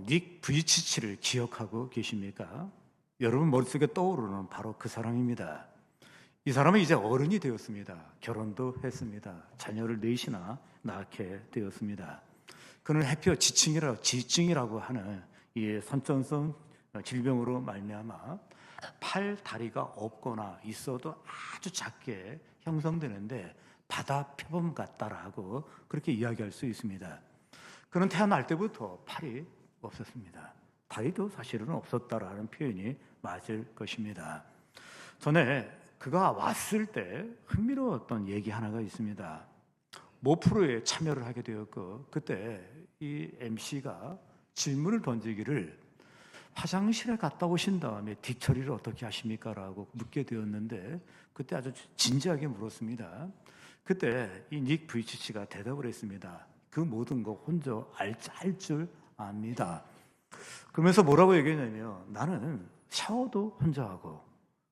닉 부이치치를 기억하고 계십니까? 여러분 머릿속에 떠오르는 바로 그 사람입니다. 이 사람은 이제 어른이 되었습니다. 결혼도 했습니다. 자녀를 넷이나 낳게 되었습니다. 그는 해피어 지증이라고 하는 이 선천성 질병으로 말미암아 팔 다리가 없거나 있어도 아주 작게 형성되는데 바다 표범 같다라고 그렇게 이야기할 수 있습니다. 그는 태어날 때부터 팔이 없었습니다. 다리도 사실은 없었다라는 표현이 맞을 것입니다. 전에 그가 왔을 때 흥미로웠던 얘기 하나가 있습니다. 모 프로에 참여를 하게 되었고 그때 이 MC가 질문을 던지기를 화장실에 갔다 오신 다음에 뒤처리를 어떻게 하십니까? 라고 묻게 되었는데 그때 아주 진지하게 물었습니다. 그때 이 닉 부이치치가 대답을 했습니다. 그 모든 거 혼자 알 줄 압니다. 그러면서 뭐라고 얘기했냐면 나는 샤워도 혼자 하고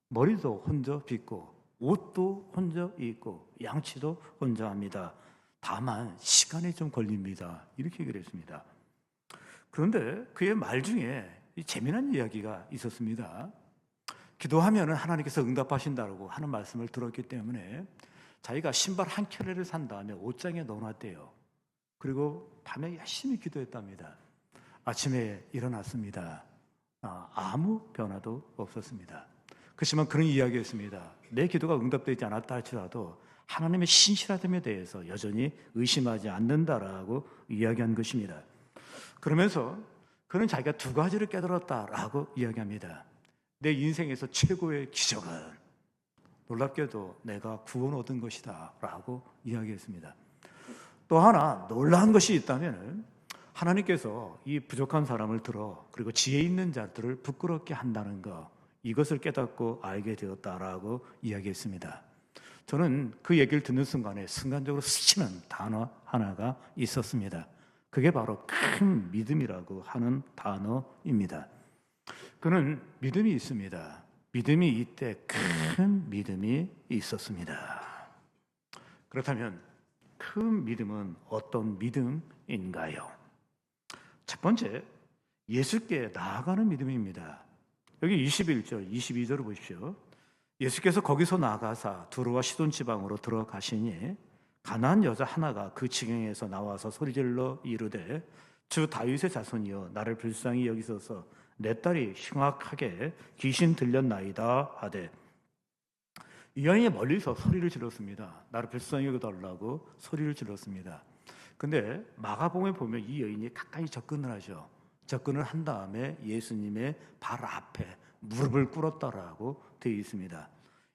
머리도 혼자 빗고 옷도 혼자 입고 양치도 혼자 합니다. 다만 시간이 좀 걸립니다. 이렇게 얘기를 했습니다. 그런데 그의 말 중에 재미난 이야기가 있었습니다. 기도하면 하나님께서 응답하신다고 하는 말씀을 들었기 때문에 자기가 신발 한 켤레를 산 다음에 옷장에 넣어놨대요. 그리고 밤에 열심히 기도했답니다. 아침에 일어났습니다. 아무 변화도 없었습니다. 그렇지만 그런 이야기였습니다. 내 기도가 응답되지 않았다 할지라도 하나님의 신실하됨에 대해서 여전히 의심하지 않는다라고 이야기한 것입니다. 그러면서 그는 자기가 두 가지를 깨달았다라고 이야기합니다. 내 인생에서 최고의 기적은 놀랍게도 내가 구원 얻은 것이다 라고 이야기했습니다. 또 하나 놀라운 것이 있다면 하나님께서 이 부족한 사람을 들어 그리고 지혜 있는 자들을 부끄럽게 한다는 것, 이것을 깨닫고 알게 되었다라고 이야기했습니다. 저는 그 얘기를 듣는 순간적으로 스치는 단어 하나가 있었습니다. 그게 바로 큰 믿음이라고 하는 단어입니다. 그는 믿음이 있습니다. 믿음이 이때 큰 믿음이 있었습니다. 그렇다면 큰 믿음은 어떤 믿음인가요? 첫 번째, 예수께 나아가는 믿음입니다. 여기 21절, 22절을 보십시오. 예수께서 거기서 나가사 두로와 시돈 지방으로 들어가시니 가나안 여자 하나가 그 지경에서 나와서 소리질러 이르되 주 다윗의 자손이여 나를 불쌍히 여기소서 내 딸이 흉악하게 귀신 들렸나이다 하되 이 여인이 멀리서 소리를 질렀습니다. 나를 불쌍히 여겨달라고 소리를 질렀습니다. 근데 마가복음에 보면 이 여인이 가까이 접근을 하죠. 접근을 한 다음에 예수님의 발 앞에 무릎을 꿇었다라고 되어 있습니다.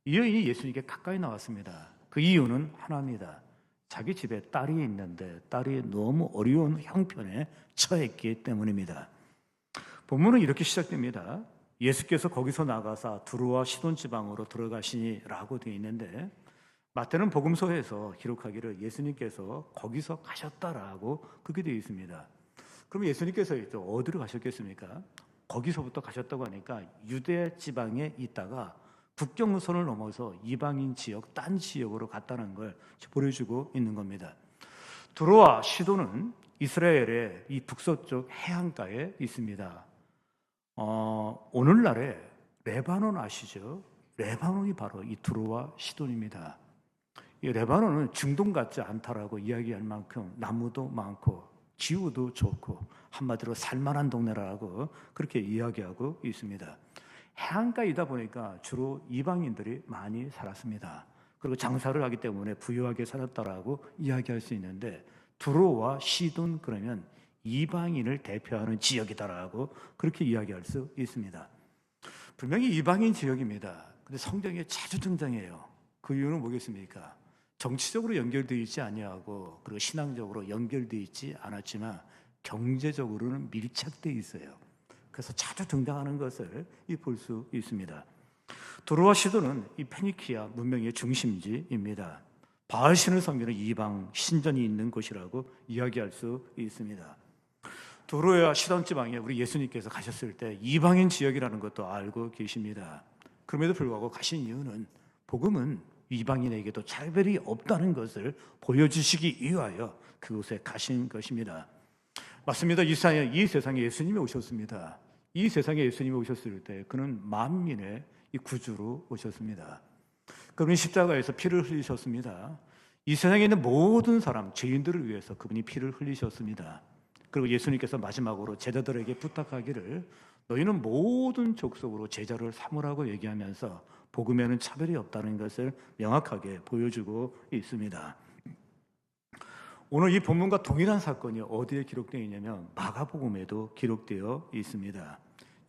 이 여인이 예수님께 가까이 나왔습니다. 그 이유는 하나입니다. 자기 집에 딸이 있는데 딸이 너무 어려운 형편에 처했기 때문입니다. 본문은 이렇게 시작됩니다. 예수께서 거기서 나가사 두로와 시돈 지방으로 들어가시니라고 되어 있는데 마태는 복음서에서 기록하기를 예수님께서 거기서 가셨다라고 그렇게 되어 있습니다. 그럼 예수님께서 어디로 가셨겠습니까? 거기서부터 가셨다고 하니까 유대 지방에 있다가 국경선을 넘어서 이방인 지역, 딴 지역으로 갔다는 걸 보여주고 있는 겁니다. 두로와 시돈은 이스라엘의 이 북서쪽 해안가에 있습니다. 오늘날의 레바논 아시죠? 레바논이 바로 이 두로와 시돈입니다. 이 레바논은 중동 같지 않다라고 이야기할 만큼 나무도 많고 기후도 좋고 한마디로 살만한 동네라고 그렇게 이야기하고 있습니다. 해안가이다 보니까 주로 이방인들이 많이 살았습니다. 그리고 장사를 하기 때문에 부유하게 살았다라고 이야기할 수 있는데 두로와 시돈 그러면 이방인을 대표하는 지역이다라고 그렇게 이야기할 수 있습니다. 분명히 이방인 지역입니다. 근데 성경에 자주 등장해요. 그 이유는 뭐겠습니까? 정치적으로 연결되어 있지 아니하고 그리고 신앙적으로 연결되어 있지 않았지만 경제적으로는 밀착되어 있어요. 그래서 자주 등장하는 것을 볼 수 있습니다. 두로와 시돈은 이 페니키아 문명의 중심지입니다. 바알신을 섬기는 이방 신전이 있는 곳이라고 이야기할 수 있습니다. 두로와 시돈 지방에 우리 예수님께서 가셨을 때 이방인 지역이라는 것도 알고 계십니다. 그럼에도 불구하고 가신 이유는 복음은 이방인에게도 차별이 없다는 것을 보여주시기 위하여 그곳에 가신 것입니다. 맞습니다. 이 세상에 예수님이 오셨습니다. 이 세상에 예수님이 오셨을 때 그는 만민의 이 구주로 오셨습니다. 그분이 십자가에서 피를 흘리셨습니다. 이 세상에 있는 모든 사람, 죄인들을 위해서 그분이 피를 흘리셨습니다. 그리고 예수님께서 마지막으로 제자들에게 부탁하기를 너희는 모든 족속으로 제자를 삼으라고 얘기하면서 복음에는 차별이 없다는 것을 명확하게 보여주고 있습니다. 오늘 이 본문과 동일한 사건이 어디에 기록되어 있냐면 마가복음에도 기록되어 있습니다.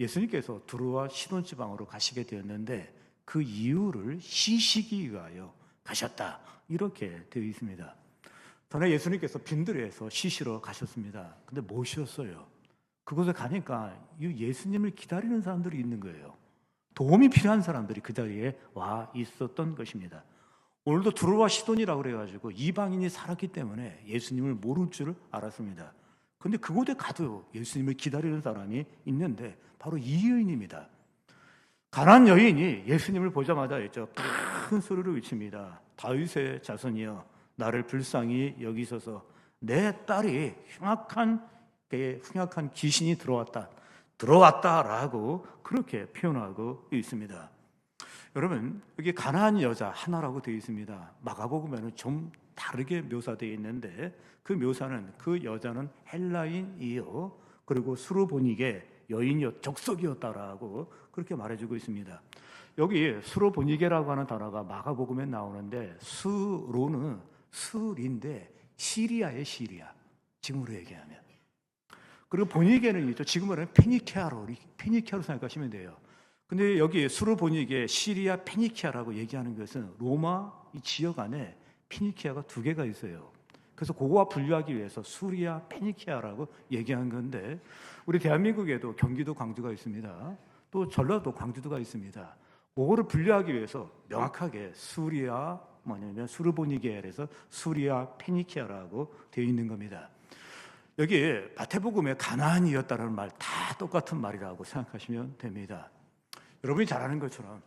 예수님께서 두루와 시돈 지방으로 가시게 되었는데 그 이유를 쉬시기 위하여 가셨다, 이렇게 되어 있습니다. 전에 예수님께서 빈들에서 쉬시러 가셨습니다. 근데 못 쉬었어요. 그곳에 가니까 예수님을 기다리는 사람들이 있는 거예요. 도움이 필요한 사람들이 그 자리에 와 있었던 것입니다. 오늘도 두루와 시돈이라고 그래가지고 이방인이 살았기 때문에 예수님을 모를 줄 알았습니다. 근데 그곳에 가도 예수님을 기다리는 사람이 있는데 바로 이 여인입니다. 가난한 여인이 예수님을 보자마자 했죠. 큰 소리로 외칩니다. 다윗의 자손이여, 나를 불쌍히 여기소서. 내 딸이 흉악한 귀신이 들어왔다라고 그렇게 표현하고 있습니다. 여러분, 여기 가난한 여자 하나라고 되어 있습니다. 마가복음에는 좀 다르게 묘사되어 있는데 그 묘사는 그 여자는 헬라인이요, 그리고 수로보니게 여인이요, 족속이었다라고 그렇게 말해주고 있습니다. 여기 수로보니게라고 하는 단어가 마가복음에 나오는데 수로는 술인데 시리아의 시리아, 지금으로 얘기하면. 그리고 보니게는 있죠. 지금으로 페니키아로 생각하시면 돼요. 근데 여기 수로보니게 시리아 페니키아라고 얘기하는 것은 로마 이 지역 안에 페니키아가 두 개가 있어요. 그래서 그거와 분류하기 위해서 수리아 페니키아라고 얘기한 건데, 우리 대한민국에도 경기도 광주가 있습니다. 또 전라도 광주도가 있습니다. 그거를 분류하기 위해서 명확하게 수르보니게에서 수리아 페니키아라고 되어 있는 겁니다. 여기 마태복음에 가나안이었다는 말 다 똑같은 말이라고 생각하시면 됩니다. 여러분이 잘 아는 것처럼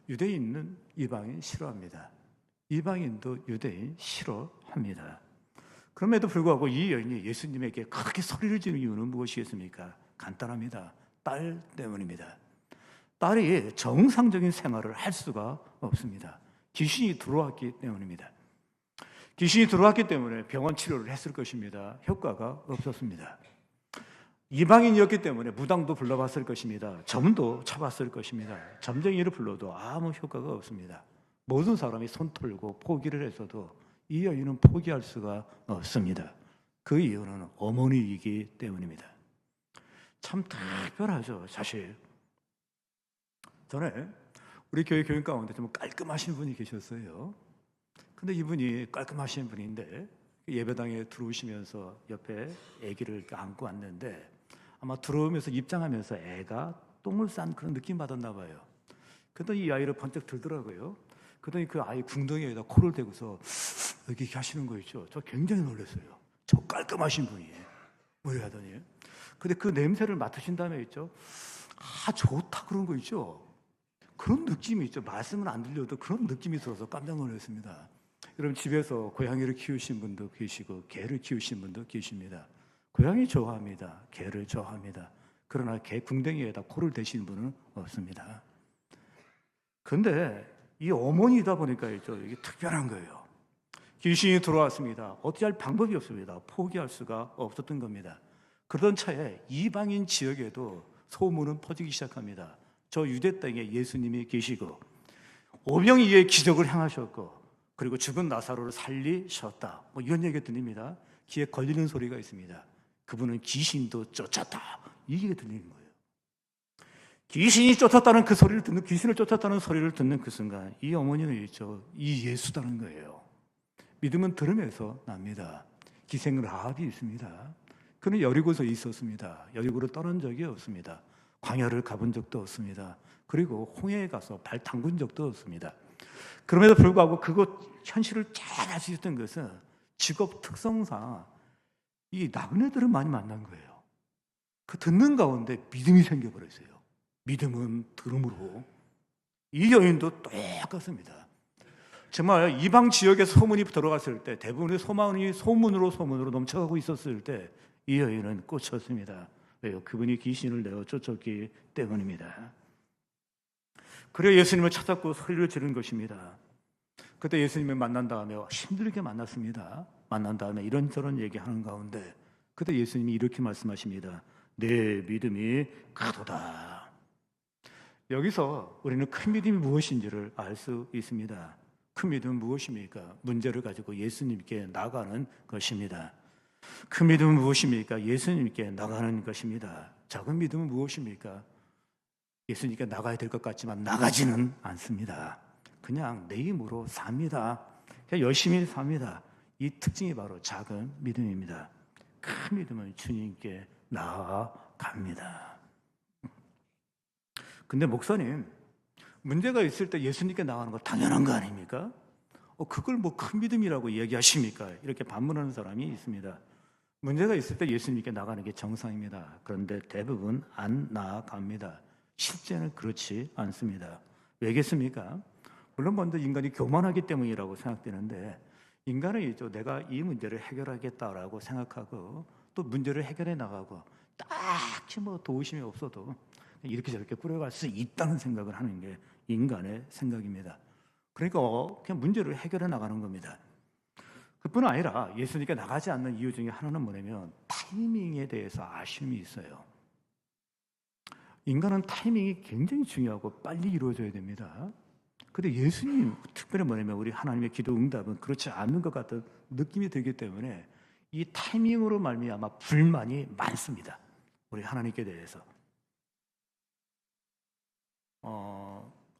유대인은 이방인 싫어합니다. 이방인도 유대인 싫어합니다. 그럼에도 불구하고 이 여인이 예수님에게 그렇게 소리를 지르는 이유는 무엇이겠습니까? 간단합니다. 딸 때문입니다. 딸이 정상적인 생활을 할 수가 없습니다. 귀신이 들어왔기 때문입니다. 귀신이 들어왔기 때문에 병원 치료를 했을 것입니다. 효과가 없었습니다. 이방인이었기 때문에 무당도 불러봤을 것입니다. 점도 쳐봤을 것입니다. 점쟁이를 불러도 아무 효과가 없습니다. 모든 사람이 손 털고 포기를 했어도 이 여인은 포기할 수가 없습니다. 그 이유는 어머니이기 때문입니다. 참 특별하죠, 사실. 전에 우리 교회 교인 가운데 좀 깔끔하신 분이 계셨어요. 근데 이분이 깔끔하신 분인데 예배당에 들어오시면서 옆에 아기를 안고 왔는데 아마 들어오면서 입장하면서 애가 똥을 싼 그런 느낌 받았나 봐요. 그랬더니 이 아이를 번쩍 들더라고요. 그랬더니 그 아이 궁덩이에다 코를 대고서 이렇게 하시는 거 있죠. 저 굉장히 놀랐어요. 저 깔끔하신 분이에요. 뭐 하더니. 근데 그 냄새를 맡으신 다음에 있죠. 아, 좋다 그런 거 있죠. 그런 느낌이 있죠. 말씀은 안 들려도 그런 느낌이 들어서 깜짝 놀랐습니다. 여러분 집에서 고양이를 키우신 분도 계시고 개를 키우신 분도 계십니다. 고양이 좋아합니다. 개를 좋아합니다. 그러나 개 궁뎅이에다 코를 대시는 분은 없습니다. 그런데 이 어머니다 보니까 있죠. 이게 특별한 거예요. 귀신이 들어왔습니다. 어떻게 할 방법이 없습니다. 포기할 수가 없었던 겁니다. 그러던 차에 이방인 지역에도 소문은 퍼지기 시작합니다. 저 유대 땅에 예수님이 계시고 오병이의 기적을 행하셨고 그리고 죽은 나사로를 살리셨다. 뭐 이런 얘기가 들립니다. 귀에 걸리는 소리가 있습니다. 그분은 귀신도 쫓았다. 이게 들리는 거예요. 귀신을 쫓았다는 소리를 듣는 그 순간 이 어머니는 있죠. 이 예수다는 거예요. 믿음은 들음에서 납니다. 기생 라합이 있습니다. 그는 여리고에 있었습니다. 여리고를 떠난 적이 없습니다. 광야를 가본 적도 없습니다. 그리고 홍해에 가서 발 담근 적도 없습니다. 그럼에도 불구하고 그곳 현실을 잘 알 수 있었던 것은 직업 특성상 이 나그네들을 많이 만난 거예요. 그 듣는 가운데 믿음이 생겨버렸어요. 믿음은 들음으로. 이 여인도 똑같습니다. 정말 이방 지역에 소문이 들어갔을 때 대부분의 소문이 소문으로 넘쳐가고 있었을 때 이 여인은 꽂혔습니다. 왜요? 그분이 귀신을 내어 쫓았기 때문입니다. 그래 예수님을 찾았고 소리를 지른 것입니다. 그때 예수님을 만난 다음에 힘들게 만났습니다. 만난 다음에 이런저런 얘기하는 가운데 그때 예수님이 이렇게 말씀하십니다. 내 믿음이 크도다. 여기서 우리는 큰 믿음이 무엇인지를 알 수 있습니다. 큰 믿음은 무엇입니까? 문제를 가지고 예수님께 나가는 것입니다. 큰 믿음은 무엇입니까? 예수님께 나가는 것입니다. 작은 믿음은 무엇입니까? 예수님께 나가야 될 것 같지만 나가지는 않습니다. 그냥 내 힘으로 삽니다. 그냥 열심히 삽니다. 이 특징이 바로 작은 믿음입니다. 큰 믿음은 주님께 나아갑니다. 근데 목사님, 문제가 있을 때 예수님께 나가는 거 당연한 거 아닙니까? 그걸 뭐 큰 믿음이라고 얘기하십니까? 이렇게 반문하는 사람이 있습니다. 문제가 있을 때 예수님께 나가는 게 정상입니다. 그런데 대부분 안 나아갑니다. 실제는 그렇지 않습니다. 왜겠습니까? 물론 먼저 인간이 교만하기 때문이라고 생각되는데 인간은 내가 이 문제를 해결하겠다라고 생각하고 또 문제를 해결해 나가고 딱히 뭐 도우심이 없어도 이렇게 저렇게 꾸려갈 수 있다는 생각을 하는 게 인간의 생각입니다. 그러니까 그냥 문제를 해결해 나가는 겁니다. 그뿐 아니라 예수님께 나가지 않는 이유 중에 하나는 뭐냐면 타이밍에 대해서 아쉬움이 있어요. 인간은 타이밍이 굉장히 중요하고 빨리 이루어져야 됩니다. 근데 예수님 특별히 뭐냐면 우리 하나님의 기도 응답은 그렇지 않는 것 같은 느낌이 들기 때문에 이 타이밍으로 말미암아 불만이 많습니다. 우리 하나님께 대해서.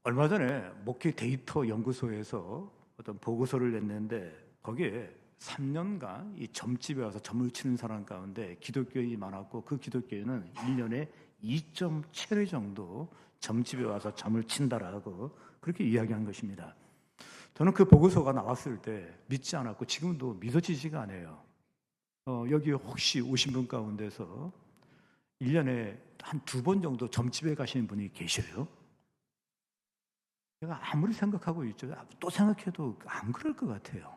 얼마 전에 목회 데이터 연구소에서 어떤 보고서를 냈는데 거기에 3년간 이 점집에 와서 점을 치는 사람 가운데 기독교인이 많았고 그 기독교인은 1년에 2.7회 정도 점집에 와서 점을 친다라고 그렇게 이야기한 것입니다. 저는 그 보고서가 나왔을 때 믿지 않았고 지금도 믿어지지가 않아요. 여기 혹시 오신 분 가운데서 1년에 한 2번 정도 점집에 가시는 분이 계셔요? 제가 아무리 생각하고 있죠. 또 생각해도 안 그럴 것 같아요.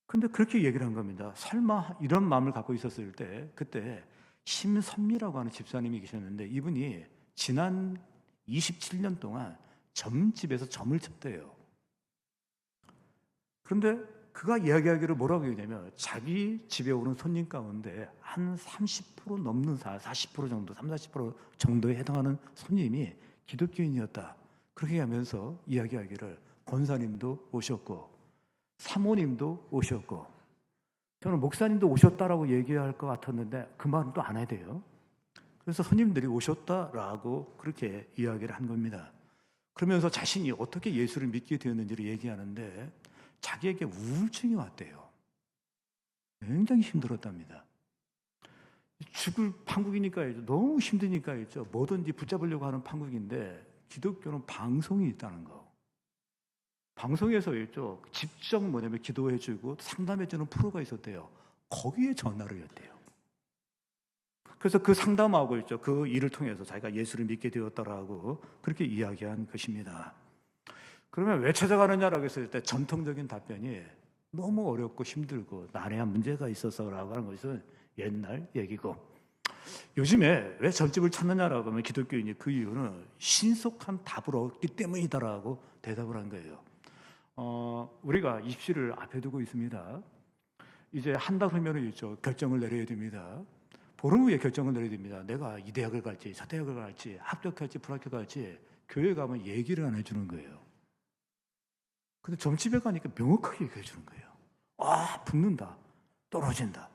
근데 그렇게 얘기를 한 겁니다. 설마 이런 마음을 갖고 있었을 때 그때 심선미라고 하는 집사님이 계셨는데 이분이 지난 27년 동안 점집에서 점을 쳤대요. 그런데 그가 이야기하기를 뭐라고 얘기냐면 자기 집에 오는 손님 가운데 한 30% 넘는 40% 정도, 30-40% 정도에 해당하는 손님이 기독교인이었다. 그렇게 하면서 이야기하기를 권사님도 오셨고 사모님도 오셨고 저는 목사님도 오셨다라고 얘기할 것 같았는데 그 말은 또 안 해야 돼요. 그래서 손님들이 오셨다라고 그렇게 이야기를 한 겁니다. 그러면서 자신이 어떻게 예수를 믿게 되었는지를 얘기하는데 자기에게 우울증이 왔대요. 굉장히 힘들었답니다. 죽을 판국이니까 너무 힘드니까 뭐든지 붙잡으려고 하는 판국인데 기독교는 방송이 있다는 거. 방송에서 직접 뭐냐면 기도해주고 상담해주는 프로가 있었대요. 거기에 전화를 했대요. 그래서 그 상담하고 그 일을 통해서 자기가 예수를 믿게 되었다라고 그렇게 이야기한 것입니다. 그러면 왜 찾아가느냐라고 했을 때 전통적인 답변이 너무 어렵고 힘들고 난해한 문제가 있어서라고 하는 것은 옛날 얘기고 요즘에 왜 점집을 찾느냐라고 하면 기독교인이 그 이유는 신속한 답을 얻기 때문이다라고 대답을 한 거예요. 우리가 입시를 앞에 두고 있습니다. 이제 한 달 후면은 결정을 내려야 됩니다. 보름 후에 결정을 내려야 됩니다. 내가 이 대학을 갈지 저 대학을 갈지 합격할지 불합격할지 교회 가면 얘기를 안 해주는 거예요. 근데 점집에 가니까 명확하게 얘기해 주는 거예요. 붙는다, 떨어진다.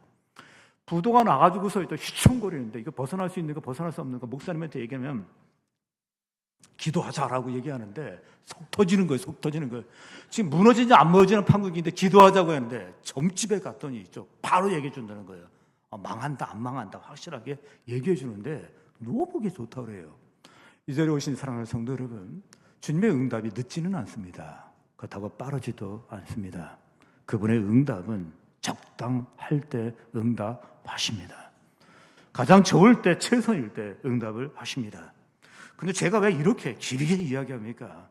부도가 나가지고서 휘청거리는데 이거 벗어날 수 있는 거 벗어날 수 없는 거 목사님한테 얘기하면 기도하자라고 얘기하는데 속 터지는 거예요. 속 터지는 거예요. 지금 무너지지 안 무너지는 판국인데 기도하자고 했는데 점집에 갔더니 바로 얘기해 준다는 거예요. 망한다 안 망한다 확실하게 얘기해 주는데 너무 보기 좋다고 그래요. 이 자리에 오신 사랑하는 성도 여러분, 주님의 응답이 늦지는 않습니다. 그렇다고 빠르지도 않습니다. 그분의 응답은 적당할 때 응답하십니다. 가장 좋을 때 최선일 때 응답을 하십니다. 근데 제가 왜 이렇게 길게 이야기합니까?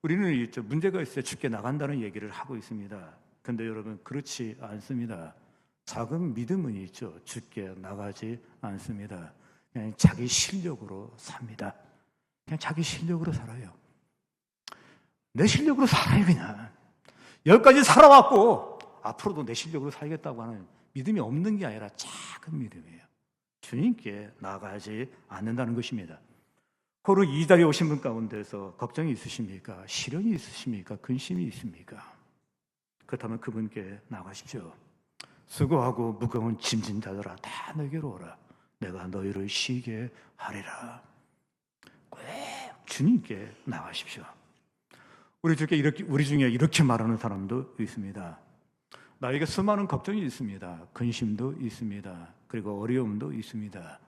우리는 문제가 있어야 죽게 나간다는 얘기를 하고 있습니다. 근데 여러분 그렇지 않습니다. 작은 믿음은 있죠. 죽게 나가지 않습니다. 그냥 자기 실력으로 삽니다. 그냥 자기 실력으로 살아요. 내 실력으로 살아요. 그냥 여기까지 살아왔고 앞으로도 내 실력으로 살겠다고 하는 믿음이 없는 게 아니라 작은 믿음이에요. 주님께 나가지 않는다는 것입니다. 호로 이 자리에 오신 분 가운데서 걱정이 있으십니까? 시련이 있으십니까? 근심이 있습니까? 그렇다면 그분께 나가십시오. 수고하고 무거운 짐진 자들아 다 내게로 오라. 내가 너희를 쉬게 하리라. 꼭 주님께 나가십시오. 우리 중에 이렇게 말하는 사람도 있습니다. 나에게 수많은 걱정이 있습니다. 근심도 있습니다. 그리고 어려움도 있습니다.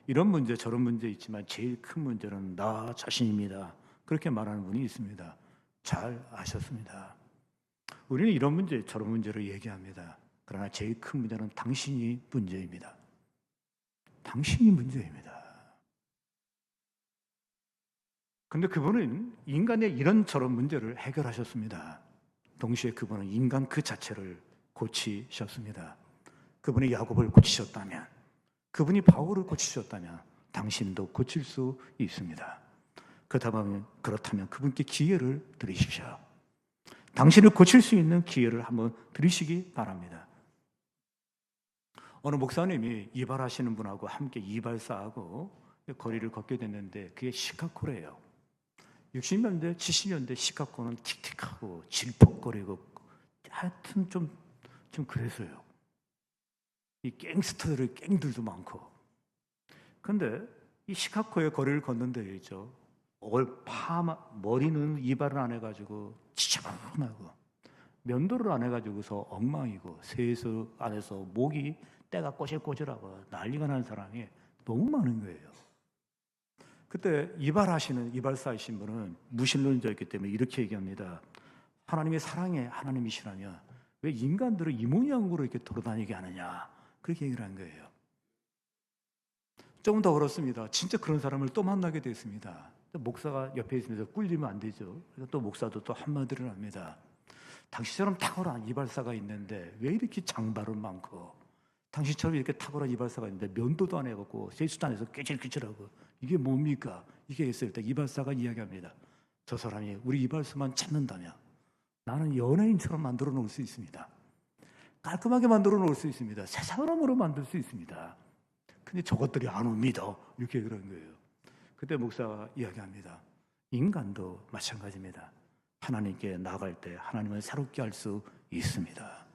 이런 문제 저런 문제 있지만 제일 큰 문제는 나 자신입니다. 그렇게 말하는 분이 있습니다. 잘 아셨습니다. 우리는 이런 문제 저런 문제를 얘기합니다. 그러나 제일 큰 문제는 당신이 문제입니다. 당신이 문제입니다. 근데 그분은 인간의 이런저런 문제를 해결하셨습니다. 동시에 그분은 인간 그 자체를 고치셨습니다. 그분이 야곱을 고치셨다면, 그분이 바울을 고치셨다면 당신도 고칠 수 있습니다. 그렇다면 그분께 기회를 드리십시오. 당신을 고칠 수 있는 기회를 한번 드리시기 바랍니다. 어느 목사님이 이발하시는 분하고 함께 이발사하고 거리를 걷게 됐는데 그게 시카고래요. 60년대, 70년대 시카고는 틱틱하고 질퍽거리고 하여튼 좀 그래서요. 이 갱들도 많고. 근데 이 시카고의 거리를 걷는데 있죠. 머리는 이발을 안 해가지고 지저분하고 면도를 안 해가지고서 엉망이고 세수 안에서 목이 때가 꼬질꼬질하고 난리가 나는 사람이 너무 많은 거예요. 그때 이발사이신 분은 무신론자였기 때문에 이렇게 얘기합니다. 하나님이 사랑의 하나님이시라면 왜 인간들을 이 모양으로 이렇게 돌아다니게 하느냐, 그렇게 얘기를 한 거예요. 조금 더 그렇습니다. 진짜 그런 사람을 또 만나게 됐습니다. 목사가 옆에 있으면서 꿀리면 안 되죠. 그래서 또 목사도 또 한마디를 합니다. 당신처럼 탁월한 이발사가 있는데 왜 이렇게 장발은 많고, 당신처럼 이렇게 탁월한 이발사가 있는데 면도도 안 해갖고 세수도 안 해서 깨질깨질하고 이게 뭡니까? 이게 있을 때 이발사가 이야기합니다. 저 사람이 우리 이발사만 찾는다면 나는 연예인처럼 만들어 놓을 수 있습니다. 깔끔하게 만들어 놓을 수 있습니다. 새 사람으로 만들 수 있습니다. 근데 저것들이 안 옵니다. 이렇게 그런 거예요. 그때 목사가 이야기합니다. 인간도 마찬가지입니다. 하나님께 나아갈 때 하나님을 새롭게 할 수 있습니다.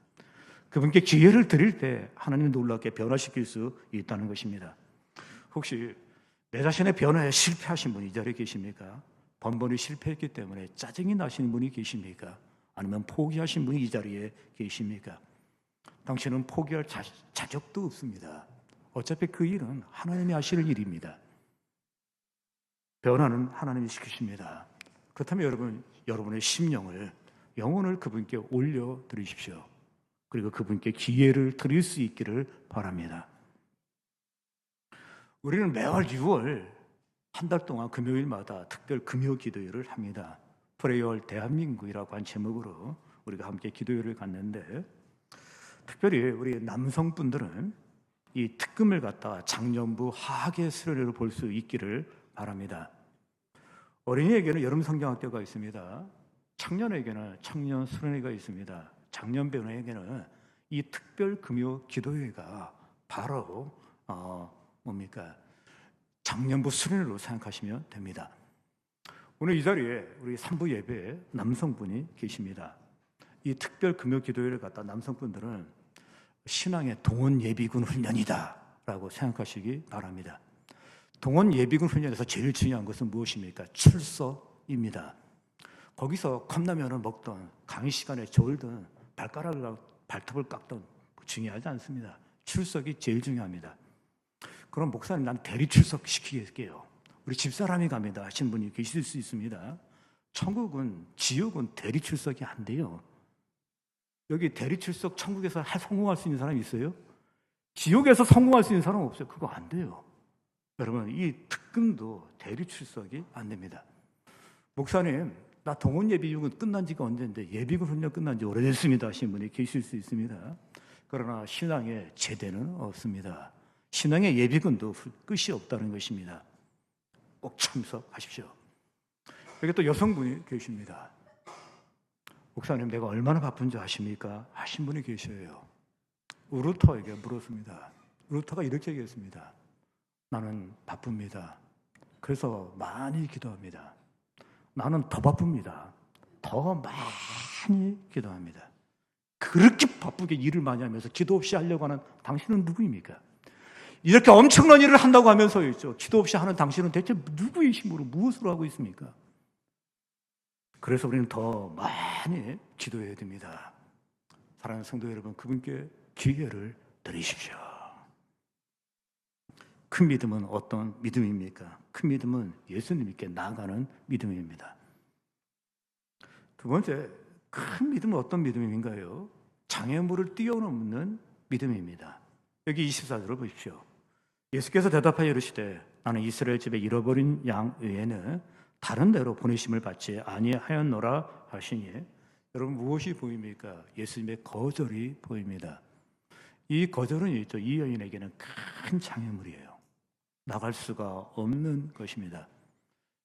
그분께 기회를 드릴 때 하나님을 놀랍게 변화시킬 수 있다는 것입니다. 혹시 내 자신의 변화에 실패하신 분이 이 자리에 계십니까? 번번이 실패했기 때문에 짜증이 나시는 분이 계십니까? 아니면 포기하신 분이 이 자리에 계십니까? 당신은 포기할 자격도 없습니다. 어차피 그 일은 하나님이 하실 일입니다. 변화는 하나님이 시키십니다. 그렇다면 여러분의 심령을, 영혼을 그분께 올려드리십시오. 그리고 그분께 기회를 드릴 수 있기를 바랍니다. 우리는 매월 6월 한 달 동안 금요일마다 특별 금요 기도회를 합니다. 프레이월 대한민국이라고 한 제목으로 우리가 함께 기도회를 갔는데, 특별히 우리 남성분들은 이 특금을 갖다 작년부 하계 수련회로 볼 수 있기를 바랍니다. 어린이에게는 여름 성경학교가 있습니다. 청년에게는 청년 수련회가 있습니다. 장년배우에게는 이 특별 금요 기도회가 바로 작년부 수련회로 생각하시면 됩니다. 오늘 이 자리에 우리 3부 예배에 남성분이 계십니다. 이 특별 금요 기도회를 갖다 남성분들은 신앙의 동원 예비군 훈련이다 라고 생각하시기 바랍니다. 동원 예비군 훈련에서 제일 중요한 것은 무엇입니까? 출석입니다. 거기서 컵라면을 먹던, 강의 시간에 졸든, 발톱을 깎던 중요하지 않습니다. 출석이 제일 중요합니다. 그럼 목사님, 난 대리 출석 시키게요. 우리 집사람이 갑니다 하신 분이 계실 수 있습니다. 지옥은 대리 출석이 안 돼요. 여기 대리 출석 천국에서 성공할 수 있는 사람이 있어요? 지옥에서 성공할 수 있는 사람은 없어요. 그거 안 돼요. 여러분, 이 특금도 대리 출석이 안 됩니다. 목사님, 나 동원 예비군 끝난 지가 언젠데 예비군 훈련 끝난 지 오래됐습니다 하신 분이 계실 수 있습니다. 그러나 신앙의 제대는 없습니다. 신앙의 예비군도 끝이 없다는 것입니다. 꼭 참석하십시오. 여기 또 여성분이 계십니다. 목사님, 내가 얼마나 바쁜지 아십니까? 하신 분이 계셔요. 루터에게 물었습니다. 루터가 이렇게 얘기했습니다. 나는 바쁩니다. 그래서 많이 기도합니다. 나는 더 바쁩니다. 더 많이 기도합니다. 그렇게 바쁘게 일을 많이 하면서 기도 없이 하려고 하는 당신은 누구입니까? 이렇게 엄청난 일을 한다고 하면서 있죠. 기도 없이 하는 당신은 대체 누구의 힘으로 무엇으로 하고 있습니까? 그래서 우리는 더 많이 기도해야 됩니다. 사랑하는 성도 여러분, 그분께 기회를 드리십시오. 큰 믿음은 어떤 믿음입니까? 큰 믿음은 예수님께 나아가는 믿음입니다. 두 번째, 큰 믿음은 어떤 믿음인가요? 장애물을 뛰어넘는 믿음입니다. 여기 24절을 보십시오. 예수께서 대답하여 이르시되 나는 이스라엘 집에 잃어버린 양 외에는 다른 데로 보내심을 받지 아니하였노라 하시니, 여러분 무엇이 보입니까? 예수님의 거절이 보입니다. 이 거절은 있죠. 이 여인에게는 큰 장애물이에요. 나갈 수가 없는 것입니다.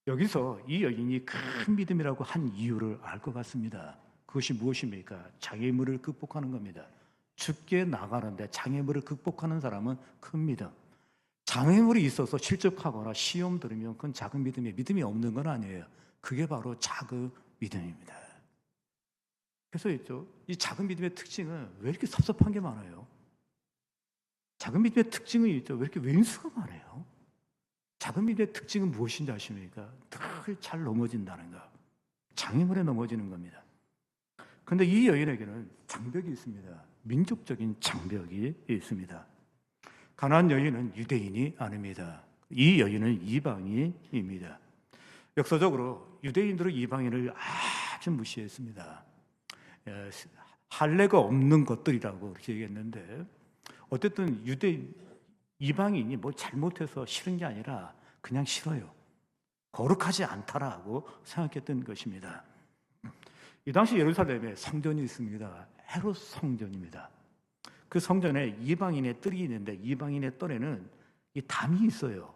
여기서 이 여인이 큰 믿음이라고 한 이유를 알 것 같습니다. 그것이 무엇입니까? 장애물을 극복하는 겁니다. 죽게 나가는데 장애물을 극복하는 사람은 큰 믿음. 장애물이 있어서 실족하거나 시험 들으면 그건 작은 믿음이에요. 믿음이 없는 건 아니에요. 그게 바로 작은 믿음입니다. 그래서 있죠. 이 작은 믿음의 특징은 왜 이렇게 섭섭한 게 많아요? 작은 믿음의 특징은 있죠. 왜 이렇게 왼수가 많아요? 작은 믿음의 특징은 무엇인지 아십니까? 늘 잘 넘어진다는 거. 장애물에 넘어지는 겁니다. 그런데 이 여인에게는 장벽이 있습니다. 민족적인 장벽이 있습니다. 가나안 여인은 유대인이 아닙니다. 이 여인은 이방인입니다. 역사적으로 유대인들은 이방인을 아주 무시했습니다. 할례가 없는 것들이라고 그렇게 얘기했는데, 어쨌든 이방인이 뭐 잘못해서 싫은 게 아니라 그냥 싫어요. 거룩하지 않다라고 생각했던 것입니다. 이 당시 예루살렘에 성전이 있습니다. 헤롯 성전입니다. 그 성전에 이방인의 뜰이 있는데 이방인의 뜰에는 이 담이 있어요.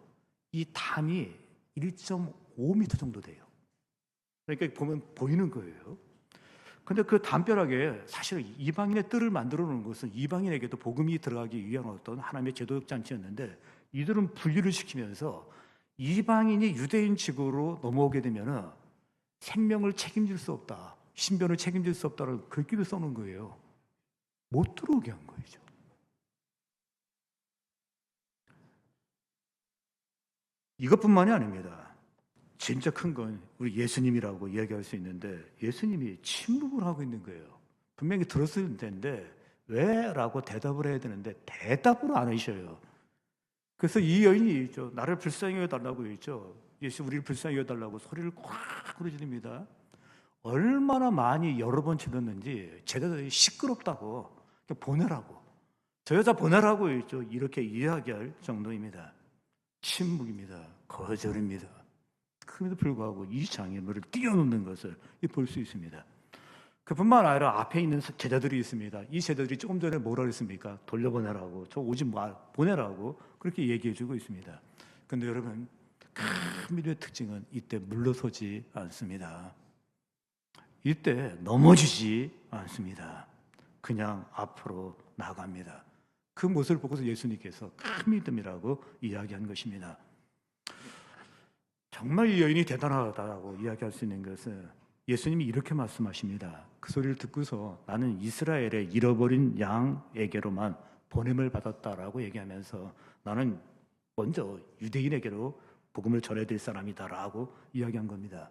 이 담이 1.5m 정도 돼요. 그러니까 보면 보이는 거예요. 근데 그 담벼락에 사실 이방인의 뜰을 만들어 놓은 것은 이방인에게도 복음이 들어가기 위한 어떤 하나님의 제도적 잔치였는데, 이들은 분리를 시키면서 이방인이 유대인 측으로 넘어오게 되면 생명을 책임질 수 없다, 신변을 책임질 수 없다는 글귀를 써놓은 거예요. 못 들어오게 한 거죠. 이것뿐만이 아닙니다. 진짜 큰 건 우리 예수님이라고 이야기할 수 있는데, 예수님이 침묵을 하고 있는 거예요. 분명히 들었을 텐데 왜? 라고 대답을 해야 되는데 대답을 안 하셔요. 그래서 이 여인이 있죠. 나를 불쌍히 여달라고 했죠. 예수 우리를 불쌍히 여달라고 소리를 꽉 부르짖습니다. 얼마나 많이 여러 번 질렀는지 제자들이 시끄럽다고 보내라고, 저 여자 보내라고 했죠. 이렇게 이야기할 정도입니다. 침묵입니다. 거절입니다. 그럼에도 불구하고 이 장애물을 뛰어넘는 것을 볼 수 있습니다. 그뿐만 아니라 앞에 있는 제자들이 있습니다. 이 제자들이 조금 전에 뭐라 그랬습니까? 돌려보내라고, 저 오지 마, 보내라고 그렇게 얘기해주고 있습니다. 그런데 여러분, 큰 믿음의 특징은 이때 물러서지 않습니다. 이때 넘어지지 않습니다. 그냥 앞으로 나갑니다. 그 모습을 보고서 예수님께서 큰 믿음이라고 이야기한 것입니다. 정말 이 여인이 대단하다고 이야기할 수 있는 것은 예수님이 이렇게 말씀하십니다. 그 소리를 듣고서 나는 이스라엘의 잃어버린 양에게로만 보냄을 받았다라고 얘기하면서 나는 먼저 유대인에게로 복음을 전해야 될 사람이다라고 이야기한 겁니다.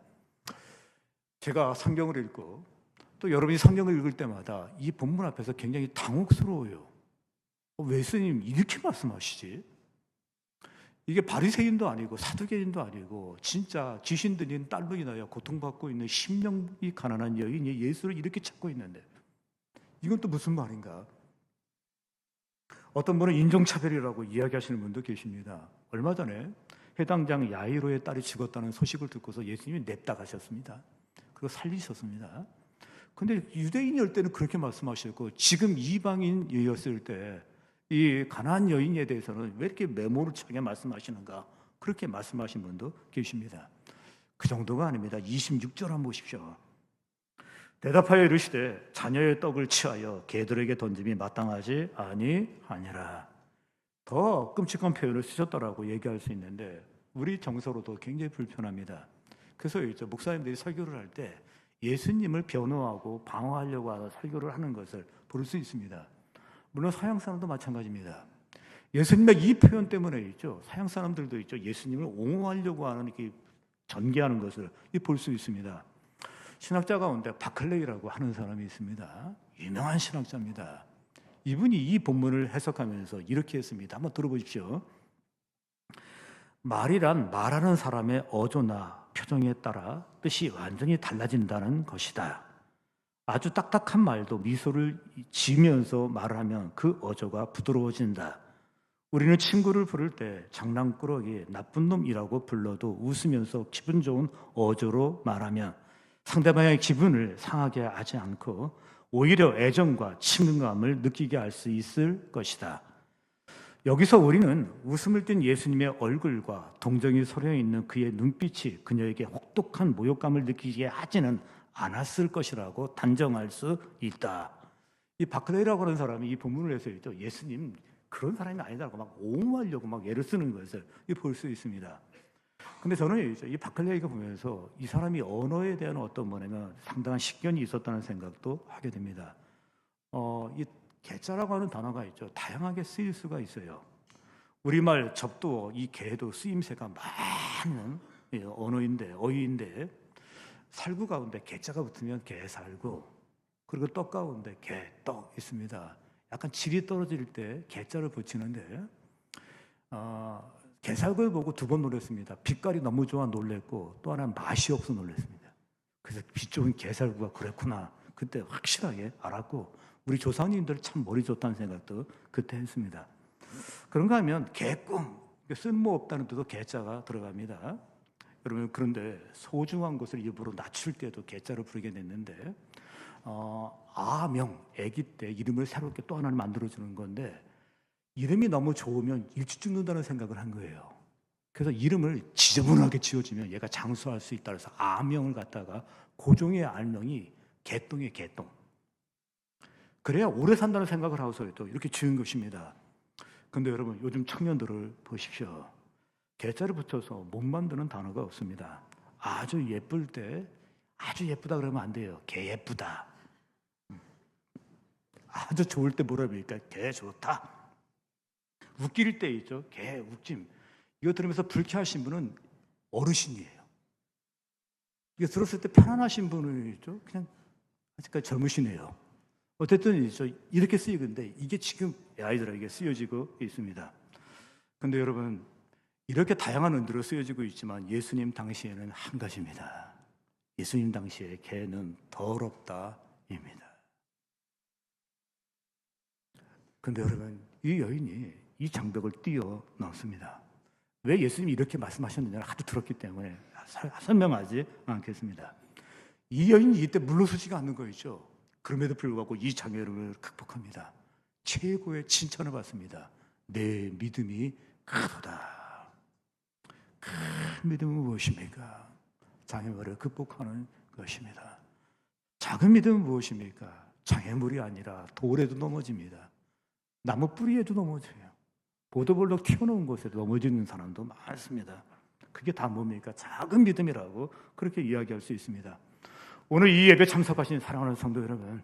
제가 성경을 읽고 또 여러분이 성경을 읽을 때마다 이 본문 앞에서 굉장히 당혹스러워요. 왜 예수님 이렇게 말씀하시지? 이게 바리새인도 아니고 사두개인도 아니고 진짜 귀신 들린 딸로 인하여 고통받고 있는 심령이 가난한 여인이 예수를 이렇게 찾고 있는데 이건 또 무슨 말인가? 어떤 분은 인종차별이라고 이야기하시는 분도 계십니다. 얼마 전에 해당장 야이로의 딸이 죽었다는 소식을 듣고서 예수님이 냅다 가셨습니다. 그거 살리셨습니다. 근데 유대인일 때는 그렇게 말씀하셨고, 지금 이방인이었을 때 이 가나안 여인에 대해서는 왜 이렇게 메모를 차게 말씀하시는가, 그렇게 말씀하신 분도 계십니다. 그 정도가 아닙니다. 26절 한번 보십시오. 대답하여 이르시되 자녀의 떡을 취하여 개들에게 던짐이 마땅하지 아니하니라. 더 끔찍한 표현을 쓰셨다라고 얘기할 수 있는데 우리 정서로도 굉장히 불편합니다. 그래서 이제 목사님들이 설교를 할 때 예수님을 변호하고 방어하려고 하는 설교를 하는 것을 볼 수 있습니다. 물론 서양 사람도 마찬가지입니다. 예수님의 이 표현 때문에 있죠. 서양 사람들도 있죠. 예수님을 옹호하려고 하는 이렇게 전개하는 것을 볼 수 있습니다. 신학자 가운데 바클레이라고 하는 사람이 있습니다. 유명한 신학자입니다. 이분이 이 본문을 해석하면서 이렇게 했습니다. 한번 들어보십시오. 말이란 말하는 사람의 어조나 표정에 따라 뜻이 완전히 달라진다는 것이다. 아주 딱딱한 말도 미소를 지면서 말하면 그 어조가 부드러워진다. 우리는 친구를 부를 때 장난꾸러기, 나쁜 놈이라고 불러도 웃으면서 기분 좋은 어조로 말하면 상대방의 기분을 상하게 하지 않고 오히려 애정과 친근감을 느끼게 할 수 있을 것이다. 여기서 우리는 웃음을 띤 예수님의 얼굴과 동정이 서려 있는 그의 눈빛이 그녀에게 혹독한 모욕감을 느끼게 하지는 않았을 것이라고 단정할 수 있다. 이 바클레이라고 하는 사람이 이 본문을 해서 있죠. 예수님 그런 사람이 아니다라고 막 옹호하려고 막 애를 쓰는 것을 볼 수 있습니다. 근데 저는 이 바클레이가 보면서 이 사람이 언어에 대한 어떤 뭐냐면 상당한 식견이 있었다는 생각도 하게 됩니다. 이 개자라고 하는 단어가 있죠. 다양하게 쓰일 수가 있어요. 우리말 접두어 이 개도 쓰임새가 많은 언어인데 어휘인데 살구 가운데 개자가 붙으면 개살구, 그리고 떡 가운데 개떡 있습니다. 약간 질이 떨어질 때 개자를 붙이는데 개살구를 보고 두 번 놀랐습니다. 빛깔이 너무 좋아 놀랬고 또 하나는 맛이 없어 놀랐습니다. 그래서 빛 좋은 개살구가 그랬구나 그때 확실하게 알았고 우리 조상님들 참 머리 좋다는 생각도 그때 했습니다. 그런가 하면 개꿈, 쓸모없다는 뜻도 개자가 들어갑니다. 여러분 그런데 소중한 것을 일부러 낮출 때도 개자를 부르게 됐는데 아명, 아기 때 이름을 새롭게 또 하나를 만들어주는 건데 이름이 너무 좋으면 일찍 죽는다는 생각을 한 거예요. 그래서 이름을 지저분하게 지어주면 얘가 장수할 수 있다 그래서 아명을 갖다가 고종의 알명이 개똥이에요. 개똥. 그래야 오래 산다는 생각을 하고서 또 이렇게 지은 것입니다. 근데 여러분 요즘 청년들을 보십시오. 개자를 붙여서 못 만드는 단어가 없습니다. 아주 예쁠 때 아주 예쁘다 그러면 안 돼요. 개 예쁘다. 아주 좋을 때 뭐라 그러니까 개 좋다. 웃길 때 있죠. 개 웃짐. 이거 들으면서 불쾌하신 분은 어르신이에요. 이거 들었을 때 편안하신 분은 있죠. 그냥 아직까지 젊으시네요. 어쨌든 이렇게 쓰이는데 이게 지금 아이들에게 쓰여지고 있습니다. 근데 여러분 이렇게 다양한 언어로 쓰여지고 있지만 예수님 당시에는 한 가지입니다. 예수님 당시에 개는 더럽다입니다. 근데 여러분 이 여인이 이 장벽을 뛰어넘습니다. 왜 예수님이 이렇게 말씀하셨느냐를 하도 들었기 때문에 설명하지 않겠습니다. 이 여인이 이때 물러서지가 않는 거죠. 그럼에도 불구하고 이 장애를 극복합니다. 최고의 칭찬을 받습니다. 내 믿음이 크도다. 큰 믿음은 무엇입니까? 장애물을 극복하는 것입니다. 작은 믿음은 무엇입니까? 장애물이 아니라 돌에도 넘어집니다. 나무 뿌리에도 넘어져요. 보도블록 튀어나온 곳에 넘어지는 사람도 많습니다. 그게 다 뭡니까? 작은 믿음이라고 그렇게 이야기할 수 있습니다. 오늘 이 예배 참석하신 사랑하는 성도 여러분,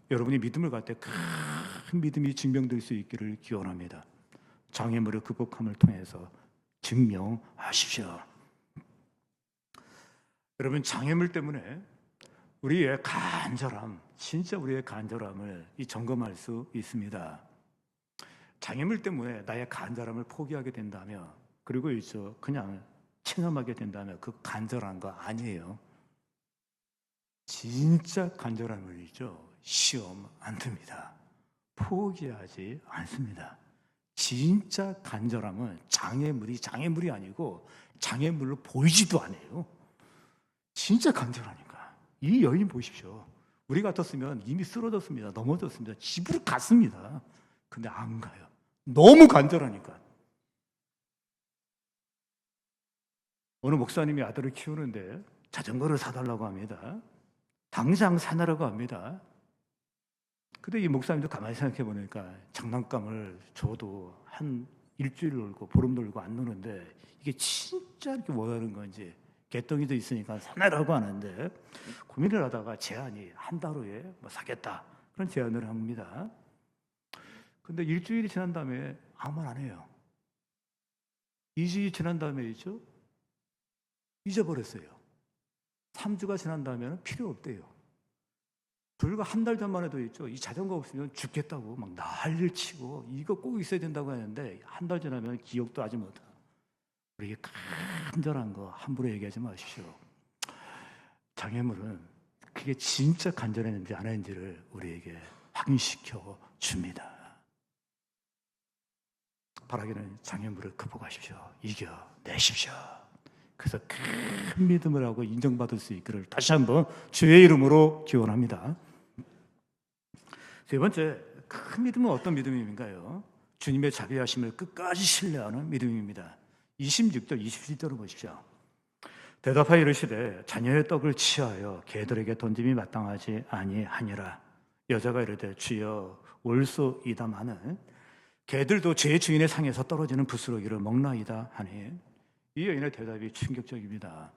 여러분이 믿음을 갖때 큰 믿음이 증명될 수 있기를 기원합니다. 장애물을 극복함을 통해서 증명하십시오. 여러분 장애물 때문에 우리의 간절함, 진짜 우리의 간절함을 점검할 수 있습니다. 장애물 때문에 나의 간절함을 포기하게 된다면 그리고 그냥 체념하게 된다면 그 간절한 거 아니에요. 진짜 간절함을 시험 안 듭니다. 포기하지 않습니다. 진짜 간절함은 장애물이 아니고 장애물로 보이지도 않아요. 진짜 간절하니까. 이 여인 보십시오. 우리 같았으면 이미 쓰러졌습니다. 넘어졌습니다. 집으로 갔습니다. 근데 안 가요. 너무 간절하니까. 어느 목사님이 아들을 키우는데 자전거를 사달라고 합니다. 당장 사내라고 합니다. 근데 이 목사님도 가만히 생각해 보니까 장난감을 줘도 한 일주일 놀고 보름 놀고 안 노는데 이게 진짜 이렇게 원하는 건지 개덩이도 있으니까 사내라고 하는데 고민을 하다가 제안이 한 달 후에 뭐 사겠다 그런 제안을 합니다. 근데 일주일이 지난 다음에 아무 말 안 해요. 2주일이 지난 다음에 있죠? 잊어버렸어요. 3주가 지난 다음에는 필요 없대요. 불과 한 달 전만 해도 있죠. 이 자전거 없으면 죽겠다고 막 난리를 치고 이거 꼭 있어야 된다고 하는데 한 달 지나면 기억도 하지 못하. 우리 간절한 거 함부로 얘기하지 마십시오. 장애물은 그게 진짜 간절했는지 안 했는지를 우리에게 확인시켜 줍니다. 바라기는 장애물을 극복하십시오. 이겨내십시오. 그래서 큰 믿음을 하고 인정받을 수 있기를 다시 한번 주의 이름으로 기원합니다. 세 번째, 큰 믿음은 어떤 믿음인가요? 주님의 자비하심을 끝까지 신뢰하는 믿음입니다. 26절, 27절을 보십시오. 대답하여 이르시되 자녀의 떡을 취하여 개들에게 던짐이 마땅하지 아니하니라. 여자가 이르되 주여 올소이다마는 개들도 제 주인의 상에서 떨어지는 부스러기를 먹나이다 하니 이 여인의 대답이 충격적입니다.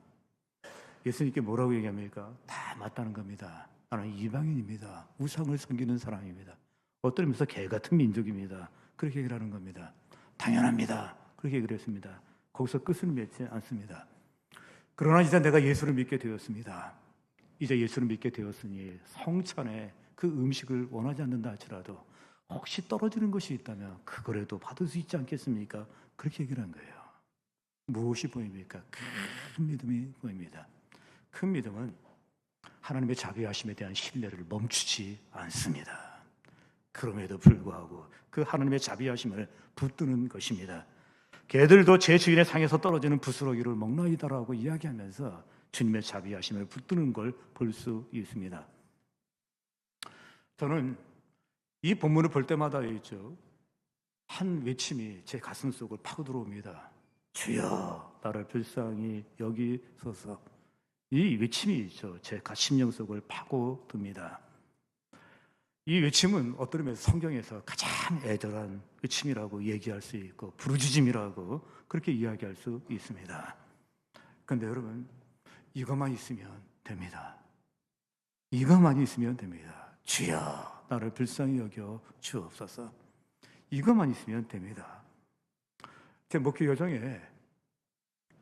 예수님께 뭐라고 얘기합니까? 다 맞다는 겁니다. 나는 이방인입니다. 우상을 섬기는 사람입니다. 어떤 의미에서 개 같은 민족입니다. 그렇게 얘기를 하는 겁니다. 당연합니다. 그렇게 얘기를 했습니다. 거기서 끝을 맺지 않습니다. 그러나 이제 내가 예수를 믿게 되었습니다. 이제 예수를 믿게 되었으니 성찬에 그 음식을 원하지 않는다 할지라도 혹시 떨어지는 것이 있다면 그거라도 받을 수 있지 않겠습니까? 그렇게 얘기를 한 거예요. 무엇이 보입니까? 큰 믿음이 보입니다. 큰 믿음은 하나님의 자비하심에 대한 신뢰를 멈추지 않습니다. 그럼에도 불구하고 그 하나님의 자비하심을 붙드는 것입니다. 개들도 제 주인의 상에서 떨어지는 부스러기를 먹나이다라고 이야기하면서 주님의 자비하심을 붙드는 걸 볼 수 있습니다. 저는 이 본문을 볼 때마다 있죠. 한 외침이 제 가슴 속을 파고 들어옵니다. 주여 나를 불쌍히 여기소서. 이 외침이 있죠. 제 심령 속을 파고 듭니다. 이 외침은 어떤 의미에서 성경에서 가장 애절한 외침이라고 얘기할 수 있고 부르짖음이라고 그렇게 이야기할 수 있습니다. 그런데 여러분 이것만 있으면 됩니다. 이것만 있으면 됩니다. 주여 나를 불쌍히 여겨 주옵소서. 이것만 있으면 됩니다. 제 목회 여정에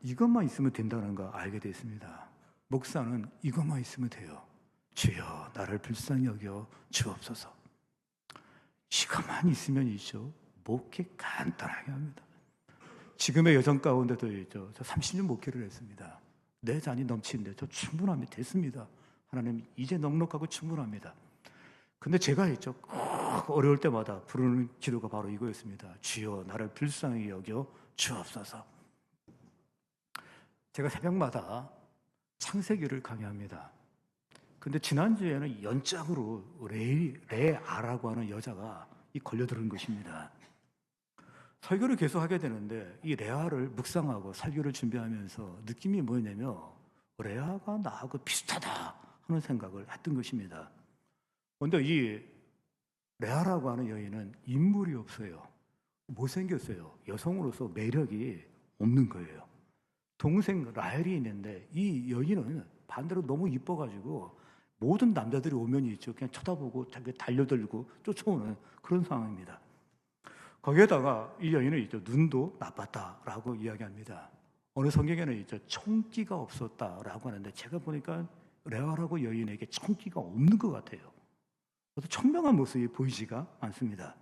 이것만 있으면 된다는 거 알게 됐습니다. 목사는 이것만 있으면 돼요. 주여 나를 불쌍히 여겨 주옵소서. 이것만 있으면 있죠. 목회 간단하게 합니다. 지금의 여정 가운데도 있죠. 저 30년 목회를 했습니다. 내 잔이 넘치는데 저 충분합니다. 됐습니다. 하나님 이제 넉넉하고 충분합니다. 근데 제가 있죠. 꼭 어려울 때마다 부르는 기도가 바로 이거였습니다. 주여 나를 불쌍히 여겨 주옵소서. 제가 새벽마다 창세기를 강의합니다. 근데 지난주에는 연장으로 레아라고 하는 여자가 걸려들은 것입니다. 설교를 계속 하게 되는데 이 레아를 묵상하고 설교를 준비하면서 느낌이 뭐였냐면 레아가 나하고 비슷하다 하는 생각을 했던 것입니다. 그런데 이 레아라고 하는 여인은 인물이 없어요. 못생겼어요. 여성으로서 매력이 없는 거예요. 동생 라헬이 있는데 이 여인은 반대로 너무 이뻐가지고 모든 남자들이 오면 있죠. 그냥 쳐다보고 자기 달려들고 쫓아오는 그런 상황입니다. 거기에다가 이 여인은 있죠. 눈도 나빴다라고 이야기합니다. 어느 성경에는 있죠. 총기가 없었다라고 하는데 제가 보니까 레아라고 여인에게 총기가 없는 것 같아요. 그래서 청명한 모습이 보이지가 않습니다.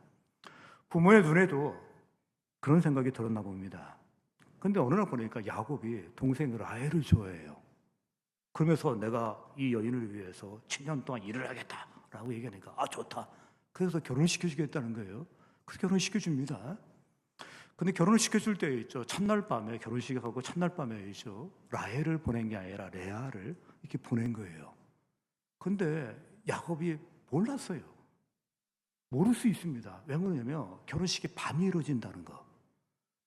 부모의 눈에도 그런 생각이 들었나 봅니다. 근데 어느 날 보니까 야곱이 동생 라헬을 좋아해요. 그러면서 내가 이 여인을 위해서 7년 동안 일을 하겠다라고 얘기하니까 아 좋다. 그래서 결혼시켜주겠다는 거예요. 그래서 결혼시켜줍니다. 근데 결혼을 시켜줄 때 있죠. 첫날 밤에 결혼식을 하고 첫날 밤에 있죠. 라헬을 보낸 게 아니라 레아를 이렇게 보낸 거예요. 근데 야곱이 몰랐어요. 모를 수 있습니다. 왜 그러냐면 결혼식이 밤이 이루어진다는 거.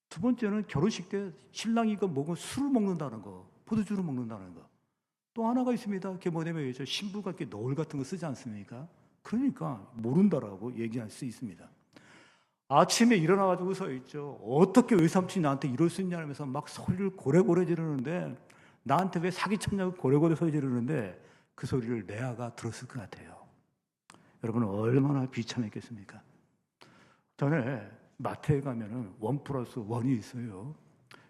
두 번째는 결혼식 때 신랑이 먹은 술을 먹는다는 거, 포도주를 먹는다는 거. 또 하나가 있습니다. 그게 뭐냐면 신부가 이렇게 너울 같은 거 쓰지 않습니까? 그러니까 모른다라고 얘기할 수 있습니다. 아침에 일어나가지고 서 있죠. 어떻게 외삼촌이 나한테 이럴 수 있냐면서 막 소리를 고래고래 지르는데, 나한테 왜 사기쳤냐고 고래고래 소리 지르는데 그 소리를 레아가 들었을 것 같아요. 여러분 얼마나 비참했겠습니까? 전에 마트에 가면은 1+1이 있어요.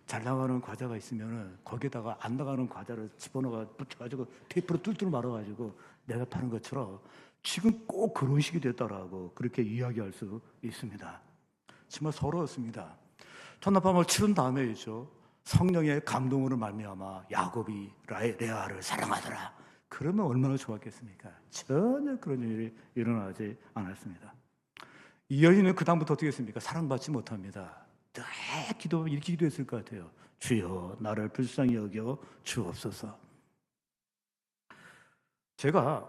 잘 나가는 과자가 있으면은 거기에다가 안 나가는 과자를 집어넣어 붙여가지고 테이프로 뚫뚫 말아가지고 내가 파는 것처럼 지금 꼭 그런 식이 됐다라고 그렇게 이야기할 수 있습니다. 정말 서러웠습니다. 전납함을 치른 다음에 있죠. 성령의 감동으로 말미암아 야곱이 레아를 사랑하더라. 그러면 얼마나 좋았겠습니까? 전혀 그런 일이 일어나지 않았습니다. 이 여인은 그 다음부터 어떻게 했습니까? 사랑받지 못합니다. 늘 이렇게 기도했을 것 같아요. 주여 나를 불쌍히 여겨 주옵소서. 제가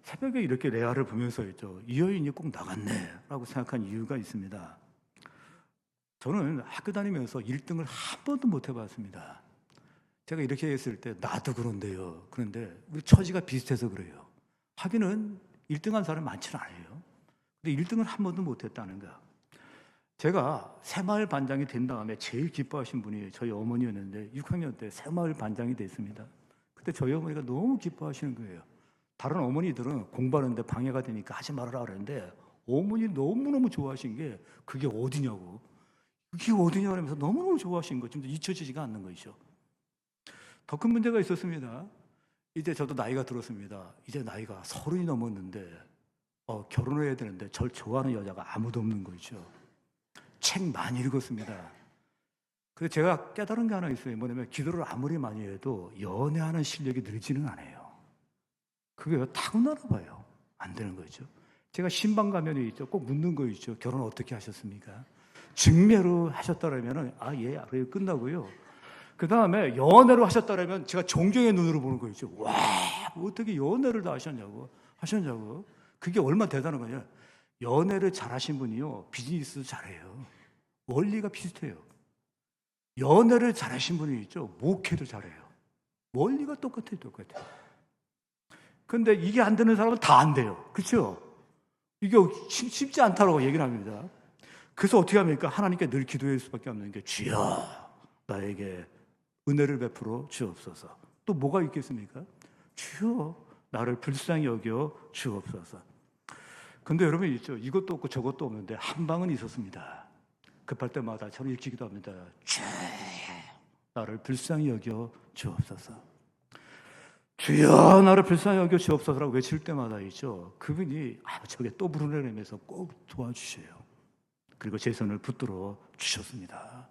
새벽에 이렇게 레아를 보면서 있죠. 이 여인이 꼭 나갔네 라고 생각한 이유가 있습니다. 저는 학교 다니면서 1등을 한 번도 못 해봤습니다. 제가 이렇게 했을 때 나도 그런데요. 그런데 우리 처지가 비슷해서 그래요. 하기는 1등한 사람 많지는 않아요. 근데 1등을 한 번도 못 했다는 거야. 제가 새마을 반장이 된 다음에 제일 기뻐하신 분이 저희 어머니였는데 6학년 때 새마을 반장이 됐습니다. 그때 저희 어머니가 너무 기뻐하시는 거예요. 다른 어머니들은 공부하는데 방해가 되니까 하지 말아라 그랬는데 어머니 너무너무 좋아하신 게 그게 어디냐고. 그게 어디냐고 하면서 너무너무 좋아하신 거 좀 잊혀지지가 않는 것이죠. 더 큰 문제가 있었습니다. 이제 저도 나이가 들었습니다. 이제 나이가 30이 넘었는데 결혼을 해야 되는데 절 좋아하는 여자가 아무도 없는 거죠. 책 많이 읽었습니다. 그래서 제가 깨달은 게 하나 있어요. 뭐냐면 기도를 아무리 많이 해도 연애하는 실력이 늘지는 않아요. 그게 타고나나 봐요. 안 되는 거죠. 제가 신방 가면이 있죠. 꼭 묻는 거 있죠. 결혼 어떻게 하셨습니까? 직매로 하셨다라면 예, 끝나고요. 그 다음에 연애로 하셨다라면 제가 존경의 눈으로 보는 거 있죠. 와, 어떻게 연애를 다 하셨냐고. 그게 얼마나 대단한 거냐. 연애를 잘하신 분이요 비즈니스 잘해요. 원리가 비슷해요. 연애를 잘하신 분이 있죠. 목회도 잘해요. 원리가 똑같아요. 근데 이게 안 되는 사람은 다 안 돼요. 그렇죠? 이게 쉽지 않다고 얘기를 합니다. 그래서 어떻게 합니까? 하나님께 늘 기도할 수밖에 없는 게 주여 나에게 은혜를 베풀어 주옵소서. 또 뭐가 있겠습니까? 주여 나를 불쌍히 여겨 주옵소서. 근데 여러분 있죠. 이것도 없고 저것도 없는데 한 방은 있었습니다. 급할 때마다 저는 이렇게 기도합니다. 주여 나를 불쌍히 여겨 주옵소서. 주여 나를 불쌍히 여겨 주옵소서라고 외칠 때마다 있죠. 그분이 저게 또 부르내면서 꼭 도와주셔요. 그리고 제 손을 붙들어 주셨습니다.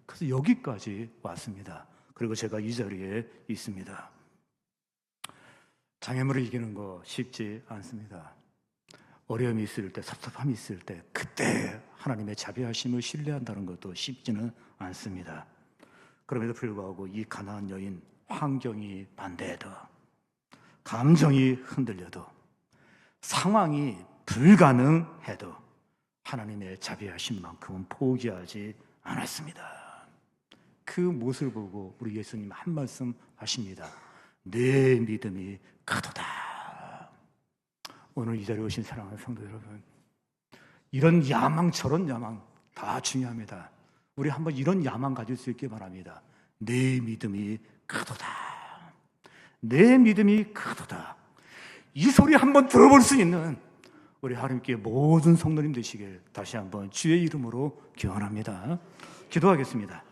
그래서 여기까지 왔습니다. 그리고 제가 이 자리에 있습니다. 장애물을 이기는 거 쉽지 않습니다. 어려움이 있을 때, 섭섭함이 있을 때 그때 하나님의 자비하심을 신뢰한다는 것도 쉽지는 않습니다. 그럼에도 불구하고 이 가난한 여인, 환경이 반대해도 감정이 흔들려도 상황이 불가능해도 하나님의 자비하심만큼은 포기하지 않았습니다. 그 모습을 보고 우리 예수님 한 말씀 하십니다. 내 믿음이 크도다. 오늘 이 자리에 오신 사랑하는 성도 여러분, 이런 야망 저런 야망 다 중요합니다. 우리 한번 이런 야망 가질 수 있기 바랍니다. 내 믿음이 크도다. 내 믿음이 크도다. 이 소리 한번 들어볼 수 있는 우리 하나님께 모든 성도님 되시길 다시 한번 주의 이름으로 기원합니다. 기도하겠습니다.